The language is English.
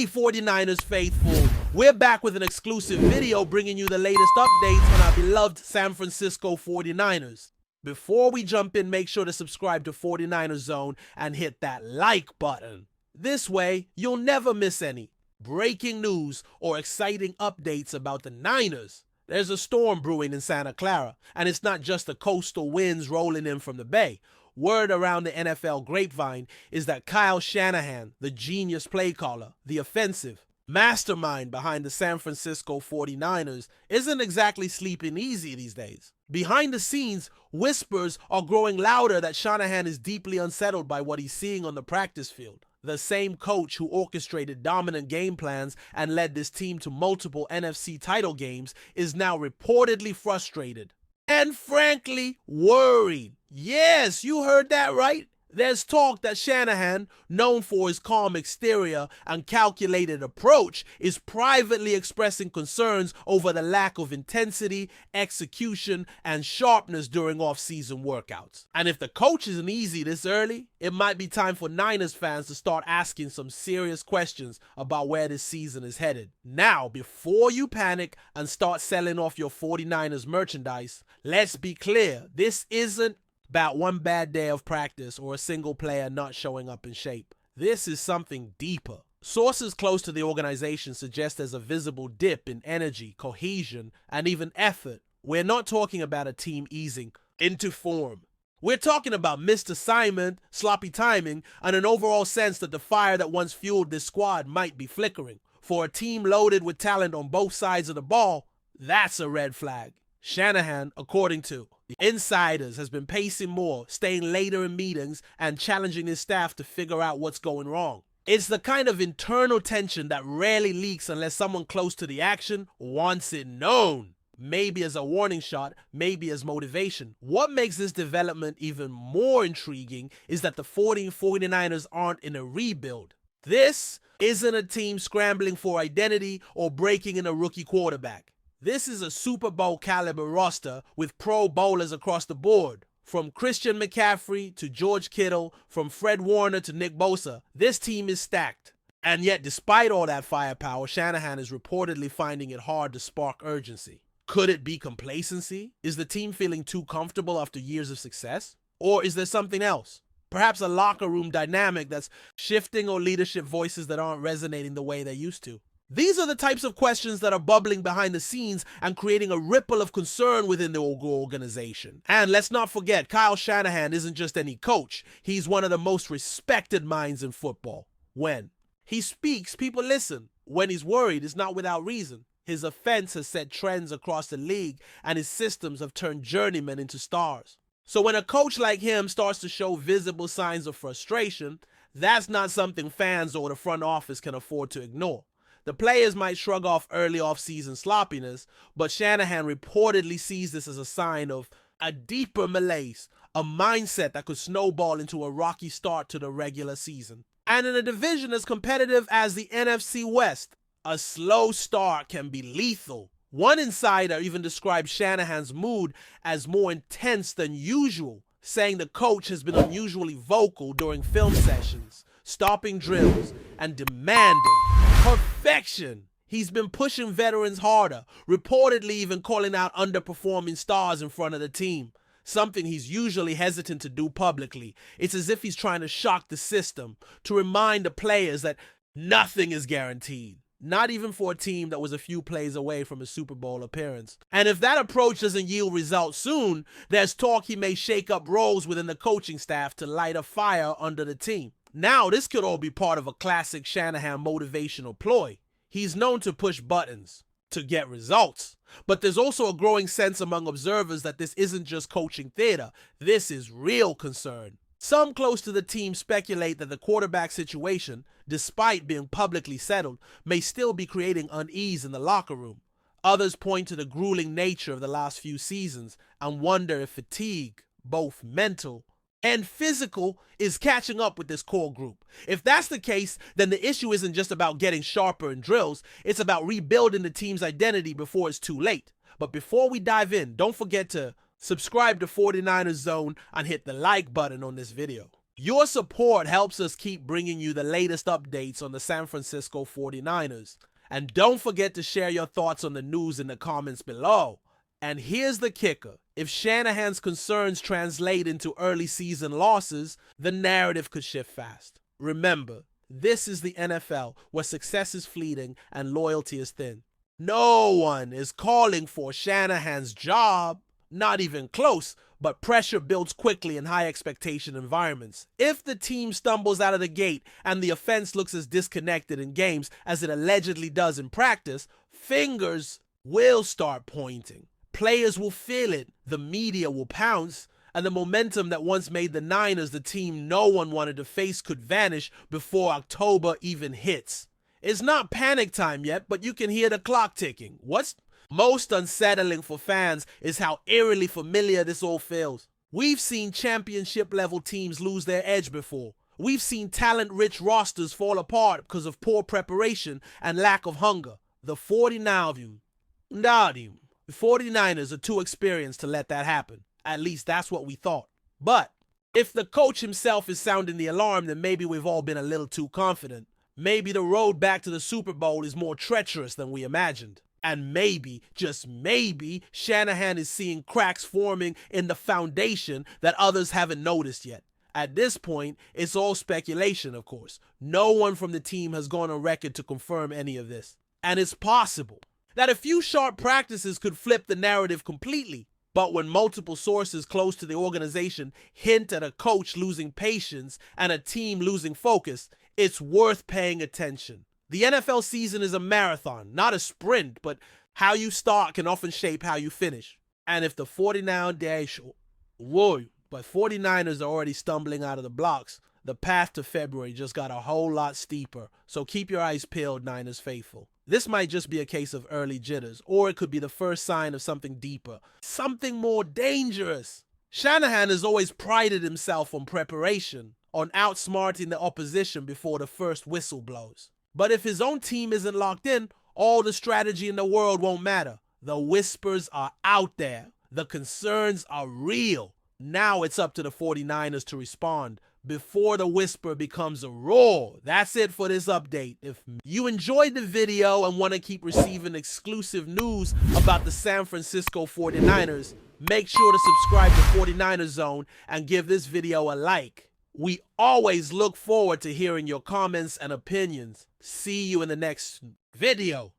Hey 49ers faithful, we're back with an exclusive video bringing you the latest updates on our beloved San Francisco 49ers. Before we jump in, make sure to subscribe to 49ers Zone and hit that like button. This way, you'll never miss any breaking news or exciting updates about the Niners. There's a storm brewing in Santa Clara, and it's not just the coastal winds rolling in from the Bay. Word around the NFL grapevine is that Kyle Shanahan, the genius play caller, the offensive mastermind behind the San Francisco 49ers, isn't exactly sleeping easy these days. Behind the scenes, whispers are growing louder that Shanahan is deeply unsettled by what he's seeing on the practice field. The same coach who orchestrated dominant game plans and led this team to multiple NFC title games is now reportedly frustrated and frankly worried. Yes, you heard that right. There's talk that Shanahan, known for his calm exterior and calculated approach, is privately expressing concerns over the lack of intensity, execution, and sharpness during off-season workouts. And if the coach isn't easy this early, it might be time for Niners fans to start asking some serious questions about where this season is headed. Now, before you panic and start selling off your 49ers merchandise, let's be clear, this isn't about one bad day of practice or a single player not showing up in shape. This is something deeper. Sources close to the organization suggest there's a visible dip in energy, cohesion, and even effort. We're not talking about a team easing into form. We're talking about missed assignment, sloppy timing, and an overall sense that the fire that once fueled this squad might be flickering. For a team loaded with talent on both sides of the ball, that's a red flag. Shanahan, according to the insiders, has been pacing more, staying later in meetings, and challenging his staff to figure out what's going wrong. It's the kind of internal tension that rarely leaks unless someone close to the action wants it known. Maybe as a warning shot, maybe as motivation. What makes this development even more intriguing is that the 49ers aren't in a rebuild. This isn't a team scrambling for identity or breaking in a rookie quarterback. This is a Super Bowl caliber roster with pro bowlers across the board. From Christian McCaffrey to George Kittle, from Fred Warner to Nick Bosa, this team is stacked. And yet, despite all that firepower, Shanahan is reportedly finding it hard to spark urgency. Could it be complacency? Is the team feeling too comfortable after years of success? Or is there something else? Perhaps a locker room dynamic that's shifting or leadership voices that aren't resonating the way they used to. These are the types of questions that are bubbling behind the scenes and creating a ripple of concern within the organization. And let's not forget, Kyle Shanahan isn't just any coach. He's one of the most respected minds in football. When he speaks, people listen. When he's worried, it's not without reason. His offense has set trends across the league, and his systems have turned journeymen into stars. So when a coach like him starts to show visible signs of frustration, that's not something fans or the front office can afford to ignore. The players might shrug off early off-season sloppiness, but Shanahan reportedly sees this as a sign of a deeper malaise, a mindset that could snowball into a rocky start to the regular season. And in a division as competitive as the NFC West, a slow start can be lethal. One insider even described Shanahan's mood as more intense than usual, saying the coach has been unusually vocal during film sessions, stopping drills, and demanding perfection. He's been pushing veterans harder, reportedly even calling out underperforming stars in front of the team, something he's usually hesitant to do publicly. It's as if he's trying to shock the system, to remind the players that nothing is guaranteed, not even for a team that was a few plays away from a Super Bowl appearance. And if that approach doesn't yield results soon, there's talk he may shake up roles within the coaching staff to light a fire under the team. Now, this could all be part of a classic Shanahan motivational ploy. He's known to push buttons to get results. But there's also a growing sense among observers that this isn't just coaching theater. This is real concern. Some close to the team speculate that the quarterback situation, despite being publicly settled, may still be creating unease in the locker room. Others point to the grueling nature of the last few seasons and wonder if fatigue, both mental and physical, is catching up with this core group. If that's the case, then the issue isn't just about getting sharper in drills, it's about rebuilding the team's identity before it's too late. But before we dive in, don't forget to subscribe to 49ers Zone and hit the like button on this video. Your support helps us keep bringing you the latest updates on the San Francisco 49ers. And don't forget to share your thoughts on the news in the comments below. And here's the kicker. If Shanahan's concerns translate into early season losses, the narrative could shift fast. Remember, this is the NFL where success is fleeting and loyalty is thin. No one is calling for Shanahan's job, not even close, but pressure builds quickly in high expectation environments. If the team stumbles out of the gate and the offense looks as disconnected in games as it allegedly does in practice, fingers will start pointing. Players will feel it, the media will pounce, and the momentum that once made the Niners the team no one wanted to face could vanish before October even hits. It's not panic time yet, but you can hear the clock ticking. What's most unsettling for fans is how eerily familiar this all feels. We've seen championship-level teams lose their edge before. We've seen talent-rich rosters fall apart because of poor preparation and lack of hunger. The 49ers are too experienced to let that happen. At least that's what we thought. But if the coach himself is sounding the alarm, then maybe we've all been a little too confident. Maybe the road back to the Super Bowl is more treacherous than we imagined. And maybe, just maybe, Shanahan is seeing cracks forming in the foundation that others haven't noticed yet. At this point, it's all speculation, of course. No one from the team has gone on record to confirm any of this. And it's possible that a few sharp practices could flip the narrative completely. But when multiple sources close to the organization hint at a coach losing patience and a team losing focus, it's worth paying attention. The NFL season is a marathon, not a sprint, but how you start can often shape how you finish. And if the 49ers are already stumbling out of the blocks, the path to February just got a whole lot steeper. So keep your eyes peeled, Niners faithful. This might just be a case of early jitters, or it could be the first sign of something deeper, something more dangerous. Shanahan has always prided himself on preparation, on outsmarting the opposition before the first whistle blows. But if his own team isn't locked in, all the strategy in the world won't matter. The whispers are out there. The concerns are real. Now it's up to the 49ers to respond before the whisper becomes a roar. That's it for this update. If you enjoyed the video and want to keep receiving exclusive news about the San Francisco 49ers, make sure to subscribe to 49ers Zone and give this video a like. We always look forward to hearing your comments and opinions. See you in the next video.